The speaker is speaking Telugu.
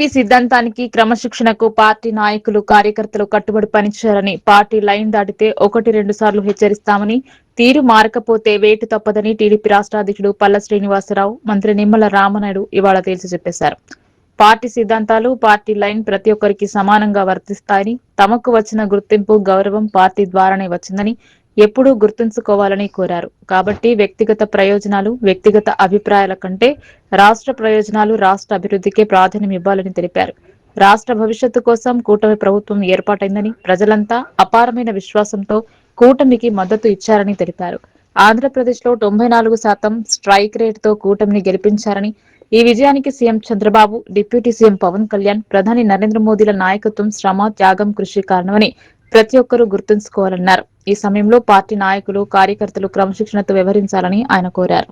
పార్టీ సిద్ధాంతానికి, క్రమశిక్షణకు పార్టీ నాయకులు, కార్యకర్తలు కట్టుబడి పనిచేయాలని, పార్టీ లైన్ దాటితే 1, 2 సార్లు హెచ్చరిస్తామని, తీరు మారకపోతే వేటు తప్పదని టీడీపీ రాష్ట్ర అధ్యక్షుడు పల్లా శ్రీనివాసరావు, మంత్రి నిమ్మల రామనాయుడు ఇవాళ తేల్చి చెప్పేశారు. పార్టీ సిద్ధాంతాలు, పార్టీ లైన్ ప్రతి ఒక్కరికి సమానంగా వర్తిస్తాయని, తమకు వచ్చిన గుర్తింపు, గౌరవం పార్టీ ద్వారానే వచ్చిందని ఎప్పుడూ గుర్తుంచుకోవాలని కోరారు. కాబట్టి వ్యక్తిగత ప్రయోజనాలు, వ్యక్తిగత అభిప్రాయాల కంటే రాష్ట్ర ప్రయోజనాలు, రాష్ట్ర అభివృద్ధికే ప్రాధాన్యం ఇవ్వాలని తెలిపారు. రాష్ట్ర భవిష్యత్తు కోసం కూటమి ప్రభుత్వం ఏర్పాటైందని, ప్రజలంతా అపారమైన విశ్వాసంతో కూటమికి మద్దతు ఇచ్చారని తెలిపారు. ఆంధ్రప్రదేశ్లో 94% స్ట్రైక్ రేటుతో కూటమిని గెలిపించారని, ఈ విజయానికి CM Chandrababu, deputy CM Pawan Kalyan, ప్రధాని నరేంద్ర మోదీల నాయకత్వం, శ్రమ, త్యాగం, కృషి కారణమని ప్రతి ఒక్కరూ గుర్తుంచుకోవాలన్నారు. ఈ సమయంలో పార్టీ నాయకులు, కార్యకర్తలు క్రమశిక్షణతో వ్యవహరించాలని ఆయన కోరారు.